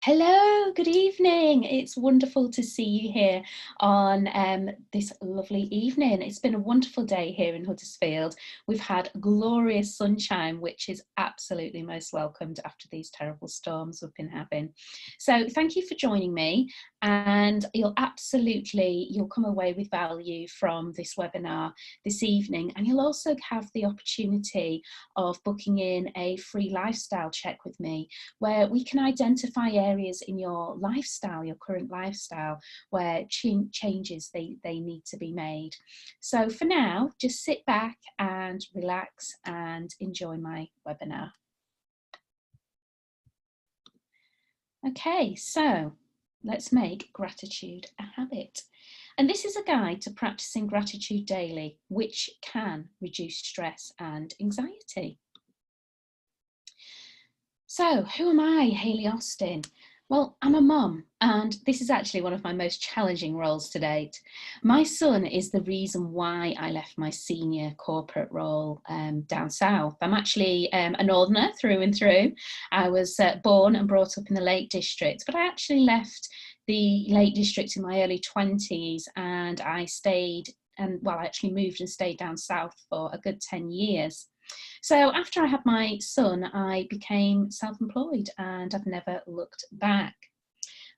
Hello, good evening. It's wonderful to see you here on this lovely evening. It's been a wonderful day here in Huddersfield. We've had glorious sunshine, which is absolutely most welcomed after these terrible storms we've been having. So thank you for joining me, and you'll come away with value from this webinar this evening, and you'll also have the opportunity of booking in a free lifestyle check with me, where we can identify areas in your lifestyle, your current lifestyle, where changes they need to be made. So for now, just sit back and relax and enjoy my webinar. Okay, so let's make gratitude a habit. And this is a guide to practicing gratitude daily, which can reduce stress and anxiety. So, who am I, Hayley Austin? Well, I'm a mum, and this is actually one of my most challenging roles to date. My son is the reason why I left my senior corporate role down south. I'm actually a northerner through and through. I was born and brought up in the Lake District, but I actually left the Lake District in my early 20s, and I actually moved and stayed down south for a good 10 years. So after I had my son, I became self-employed and I've never looked back.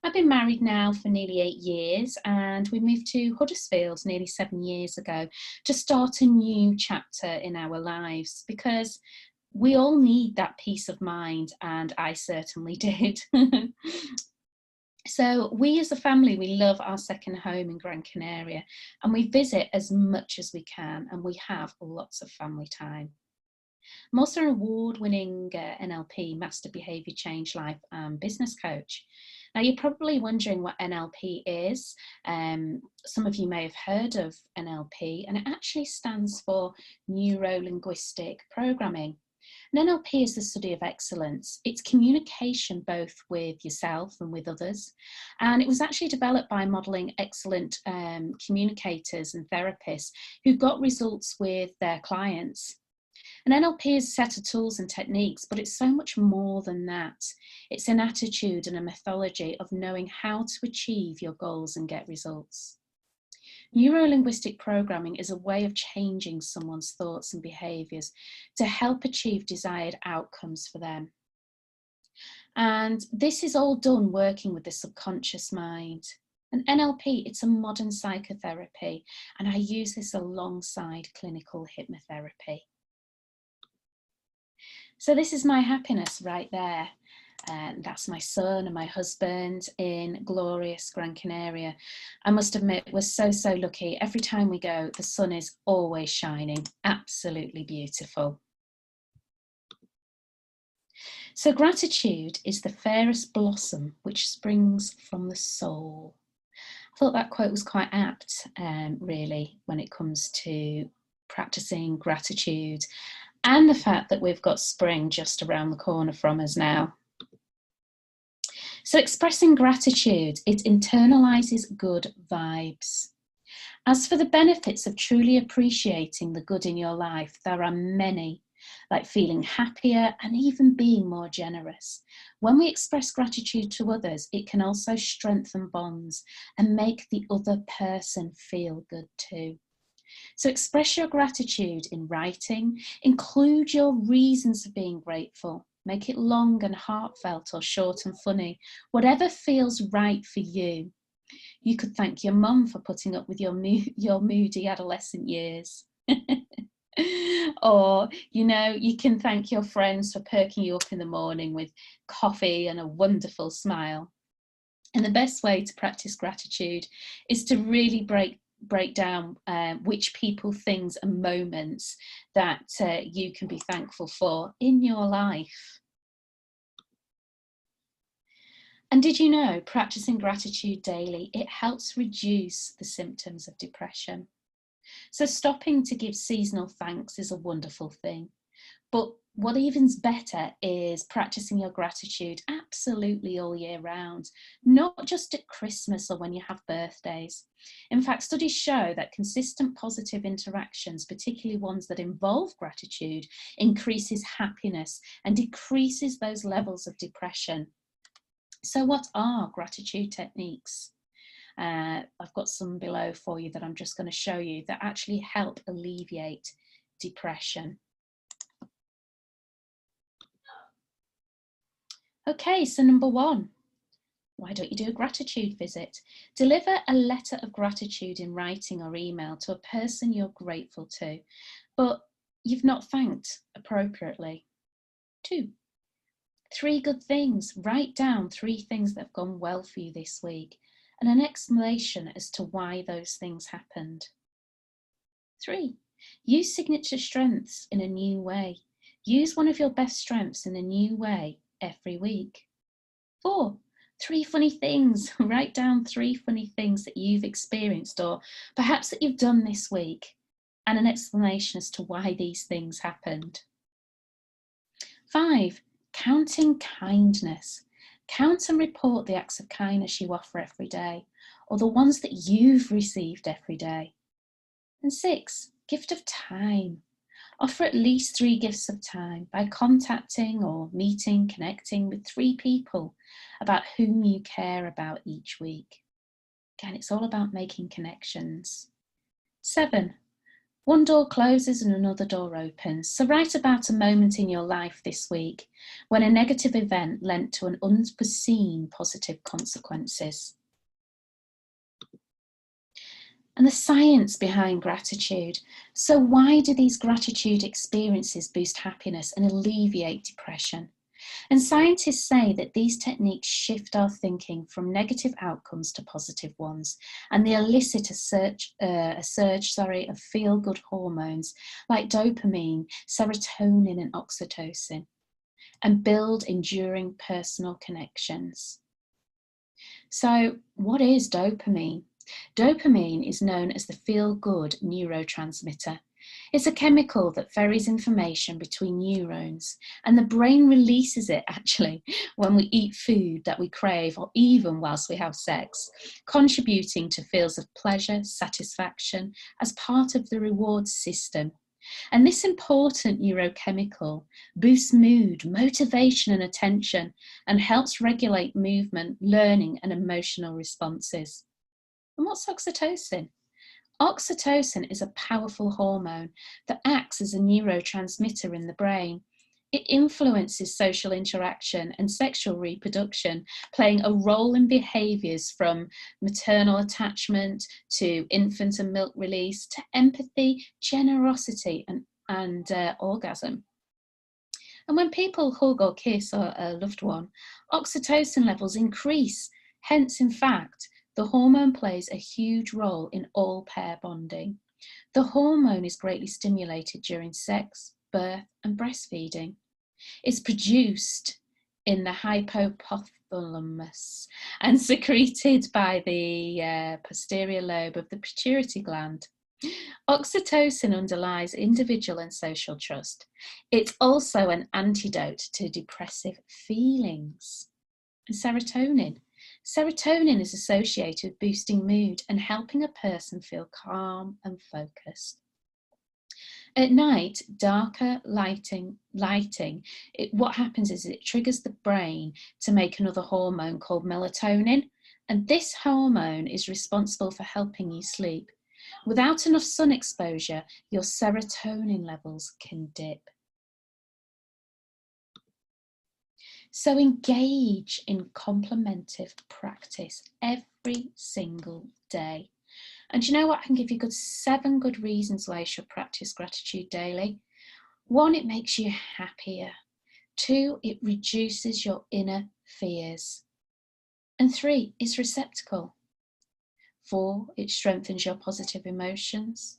I've been married now for nearly 8 years, and we moved to Huddersfield nearly 7 years ago to start a new chapter in our lives, because we all need that peace of mind, and I certainly did. So we as a family, we love our second home in Gran Canaria, and we visit as much as we can, and we have lots of family time. I'm also an award-winning NLP, Master Behaviour Change Life and Business Coach. Now, you're probably wondering what NLP is. Some of you may have heard of NLP, and it actually stands for Neuro-Linguistic Programming. And NLP is the study of excellence. It's communication both with yourself and with others. And it was actually developed by modelling excellent communicators and therapists who got results with their clients. And NLP is a set of tools and techniques, but it's so much more than that. It's an attitude and a methodology of knowing how to achieve your goals and get results. Neuro-linguistic programming is a way of changing someone's thoughts and behaviours to help achieve desired outcomes for them. And this is all done working with the subconscious mind. And NLP, it's a modern psychotherapy, and I use this alongside clinical hypnotherapy. So this is my happiness right there. And that's my son and my husband in glorious Gran Canaria. I must admit, we're so lucky. Every time we go, the sun is always shining. Absolutely beautiful. So gratitude is the fairest blossom which springs from the soul. I thought that quote was quite apt, really, when it comes to practicing gratitude, and the fact that we've got spring just around the corner from us now. So expressing gratitude, it internalises good vibes. As for the benefits of truly appreciating the good in your life, there are many, like feeling happier and even being more generous. When we express gratitude to others, it can also strengthen bonds and make the other person feel good too. So express your gratitude in writing, include your reasons for being grateful, make it long and heartfelt or short and funny, whatever feels right for you. You could thank your mum for putting up with your moody adolescent years. Or, you can thank your friends for perking you up in the morning with coffee and a wonderful smile. And the best way to practice gratitude is to really break down which people, things and moments that you can be thankful for in your life. And did you know, practicing gratitude daily, it helps reduce the symptoms of depression. So stopping to give seasonal thanks is a wonderful thing. But what even's better is practicing your gratitude absolutely all year round, not just at Christmas or when you have birthdays. In fact, studies show that consistent positive interactions, particularly ones that involve gratitude, increases happiness and decreases those levels of depression. So what are gratitude techniques? I've got some below for you that I'm just going to show you that actually help alleviate depression. Okay, so number 1, why don't you do a gratitude visit? Deliver a letter of gratitude in writing or email to a person you're grateful to, but you've not thanked appropriately. 2, 3 good things. Write down 3 things that have gone well for you this week and an explanation as to why those things happened. 3, use signature strengths in a new way. Use one of your best strengths in a new way every week. 4, 3 funny things. Write down 3 funny things that you've experienced or perhaps that you've done this week and an explanation as to why these things happened. 5, counting kindness. Count and report the acts of kindness you offer every day or the ones that you've received every day. And 6, gift of time. Offer at least 3 gifts of time by contacting or meeting, connecting with 3 people about whom you care about each week. Again, it's all about making connections. 7, one door closes and another door opens. So write about a moment in your life this week when a negative event led to an unforeseen positive consequences. And the science behind gratitude. So why do these gratitude experiences boost happiness and alleviate depression? And scientists say that these techniques shift our thinking from negative outcomes to positive ones, and they elicit a surge of feel-good hormones like dopamine, serotonin and oxytocin, and build enduring personal connections. So what is dopamine? Dopamine is known as the feel-good neurotransmitter. It's a chemical that ferries information between neurons, and the brain releases it actually when we eat food that we crave or even whilst we have sex, contributing to feels of pleasure, satisfaction as part of the reward system. And this important neurochemical boosts mood, motivation and attention and helps regulate movement, learning and emotional responses. And what's oxytocin? Oxytocin is a powerful hormone that acts as a neurotransmitter in the brain. It influences social interaction and sexual reproduction, playing a role in behaviours from maternal attachment to infant and milk release to empathy, generosity and orgasm. And when people hug or kiss a loved one, oxytocin levels increase. Hence, in fact, the hormone plays a huge role in all pair bonding. The hormone is greatly stimulated during sex, birth and breastfeeding. It's produced in the hypothalamus and secreted by the posterior lobe of the pituitary gland. Oxytocin underlies individual and social trust. It's also an antidote to depressive feelings. And serotonin. Serotonin is associated with boosting mood and helping a person feel calm and focused. At night, darker lighting, what happens is it triggers the brain to make another hormone called melatonin, and this hormone is responsible for helping you sleep. Without enough sun exposure, your serotonin levels can dip. So engage in complementive practice every single day. And you know what? I can give you 7 good reasons why you should practice gratitude daily. 1, it makes you happier. 2, it reduces your inner fears. And 3, it's receptacle. 4, it strengthens your positive emotions.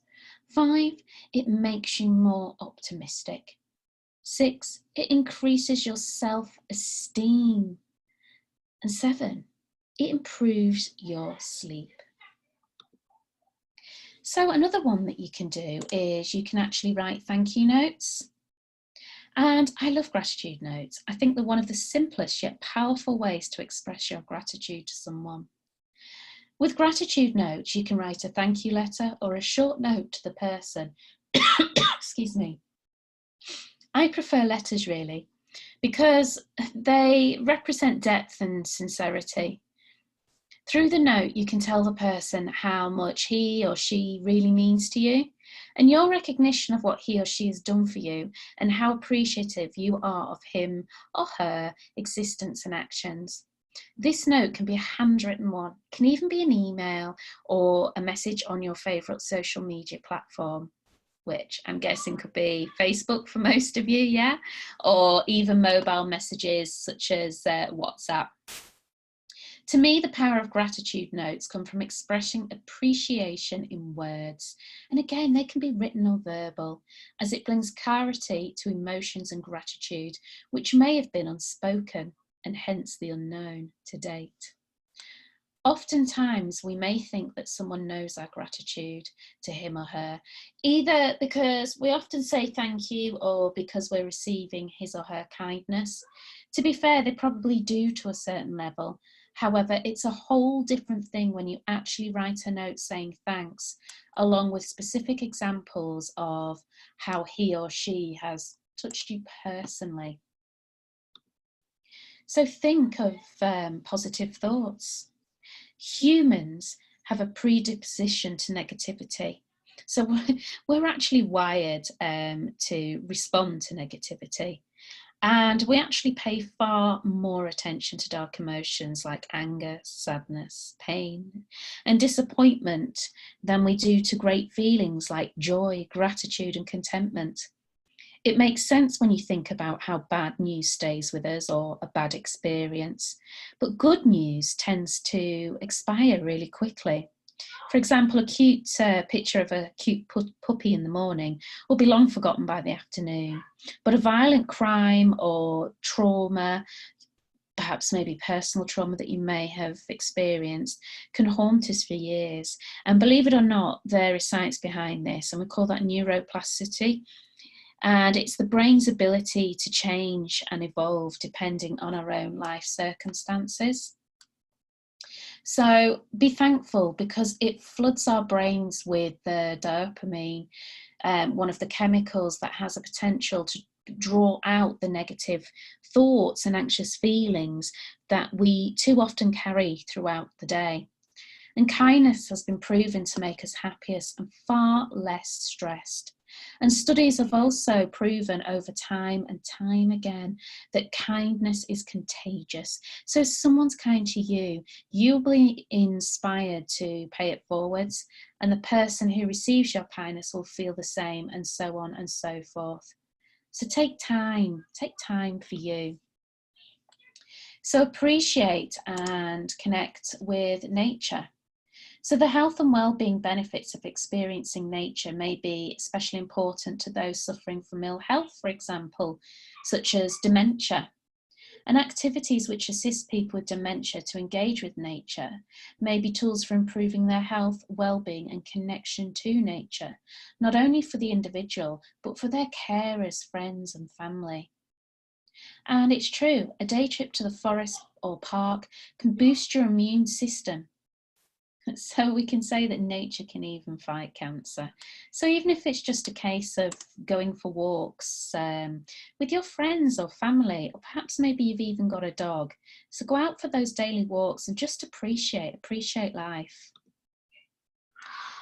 5, it makes you more optimistic. 6, it increases your self-esteem. And 7, it improves your sleep. So another one that you can do is you can actually write thank you notes. And I love gratitude notes. I think they're one of the simplest yet powerful ways to express your gratitude to someone. With gratitude notes, you can write a thank you letter or a short note to the person. Excuse me. I prefer letters really. because they represent depth and sincerity. Through the note, you can tell the person how much he or she really means to you, and your recognition of what he or she has done for you and how appreciative you are of him or her existence and actions. This note can be a handwritten one, can even be an email or a message on your favourite social media platform, which I'm guessing could be Facebook for most of you, yeah? Or even mobile messages such as WhatsApp. To me, the power of gratitude notes come from expressing appreciation in words. And again, they can be written or verbal, as it brings clarity to emotions and gratitude, which may have been unspoken and hence the unknown to date. Oftentimes, we may think that someone knows our gratitude to him or her, either because we often say thank you or because we're receiving his or her kindness. To be fair, they probably do to a certain level. However, it's a whole different thing when you actually write a note saying thanks, along with specific examples of how he or she has touched you personally. So think of positive thoughts. Humans have a predisposition to negativity. So we're actually wired to respond to negativity. And we actually pay far more attention to dark emotions like anger, sadness, pain, and disappointment than we do to great feelings like joy, gratitude, and contentment. It makes sense when you think about how bad news stays with us or a bad experience, but good news tends to expire really quickly. For example, a cute picture of a cute puppy in the morning will be long forgotten by the afternoon. But a violent crime or trauma, perhaps maybe personal trauma that you may have experienced, can haunt us for years. And believe it or not, there is science behind this, and we call that neuroplasticity. And it's the brain's ability to change and evolve depending on our own life circumstances. So be thankful, because it floods our brains with the dopamine, one of the chemicals that has a potential to draw out the negative thoughts and anxious feelings that we too often carry throughout the day. And kindness has been proven to make us happier and far less stressed. And studies have also proven over time and time again that kindness is contagious. So if someone's kind to you, you'll be inspired to pay it forwards, and the person who receives your kindness will feel the same, and so on and so forth. So take time for you. So appreciate and connect with nature. So the health and well-being benefits of experiencing nature may be especially important to those suffering from ill health, for example, such as dementia. And activities which assist people with dementia to engage with nature may be tools for improving their health, well-being and connection to nature, not only for the individual, but for their carers, friends and family. And it's true, a day trip to the forest or park can boost your immune system. So we can say that nature can even fight cancer. So even if it's just a case of going for walks with your friends or family, or perhaps maybe you've even got a dog. So go out for those daily walks and just appreciate life.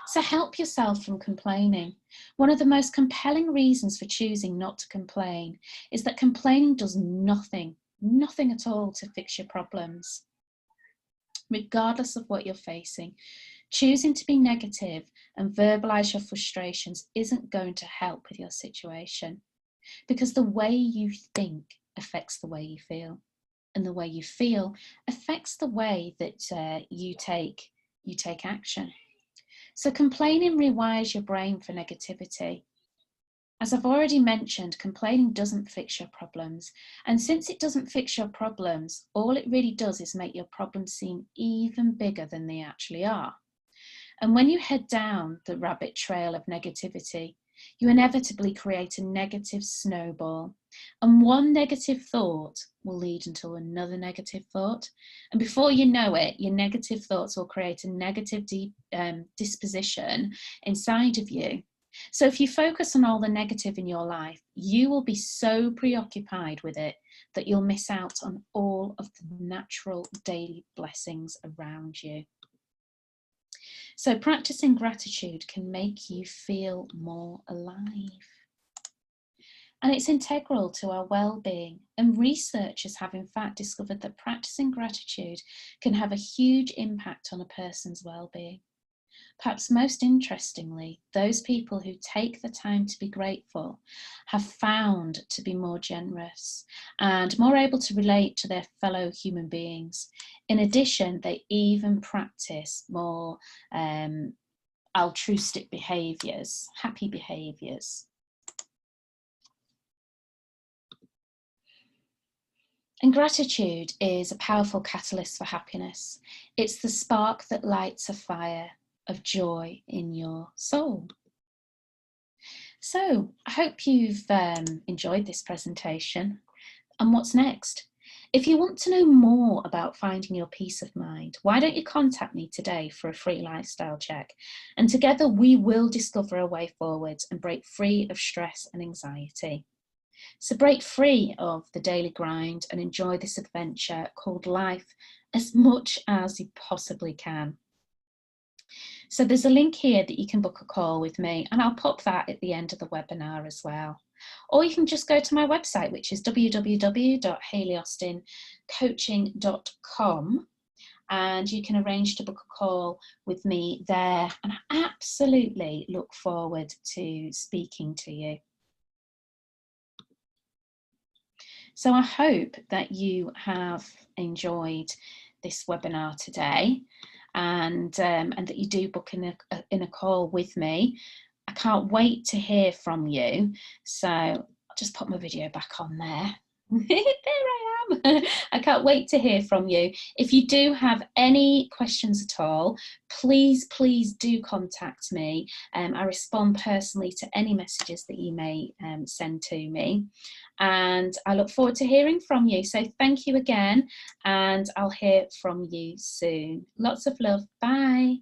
So help yourself from complaining. One of the most compelling reasons for choosing not to complain is that complaining does nothing at all to fix your problems. Regardless of what you're facing, choosing to be negative and verbalize your frustrations isn't going to help with your situation, because the way you think affects the way you feel, and the way you feel affects the way that you take action. So complaining rewires your brain for negativity. As I've already mentioned, complaining doesn't fix your problems. And since it doesn't fix your problems, all it really does is make your problems seem even bigger than they actually are. And when you head down the rabbit trail of negativity, you inevitably create a negative snowball. And one negative thought will lead into another negative thought. And before you know it, your negative thoughts will create a negative disposition inside of you. So if you focus on all the negative in your life, you will be so preoccupied with it that you'll miss out on all of the natural daily blessings around you. So practicing gratitude can make you feel more alive. And it's integral to our well-being. And researchers have in fact discovered that practicing gratitude can have a huge impact on a person's well-being. Perhaps most interestingly, those people who take the time to be grateful have found to be more generous and more able to relate to their fellow human beings. In addition, they even practice more altruistic behaviours, happy behaviours. And gratitude is a powerful catalyst for happiness. It's the spark that lights a fire of joy in your soul. So I hope you've enjoyed this presentation. And what's next? If you want to know more about finding your peace of mind, why don't you contact me today for a free lifestyle check? And together we will discover a way forward and break free of stress and anxiety. So break free of the daily grind and enjoy this adventure called life as much as you possibly can. So there's a link here that you can book a call with me, and I'll pop that at the end of the webinar as well. Or you can just go to my website, which is www.halleyaustincoaching.com, and you can arrange to book a call with me there. And I absolutely look forward to speaking to you. So I hope that you have enjoyed this webinar today, and that you do book in a call with me. I can't wait to hear from you. So I'll just put my video back on there. There I am. I can't wait to hear from you. If you do have any questions at all, please do contact me. I respond personally to any messages that you may send to me. And I look forward to hearing from you. So thank you again, and I'll hear from you soon. Lots of love. Bye.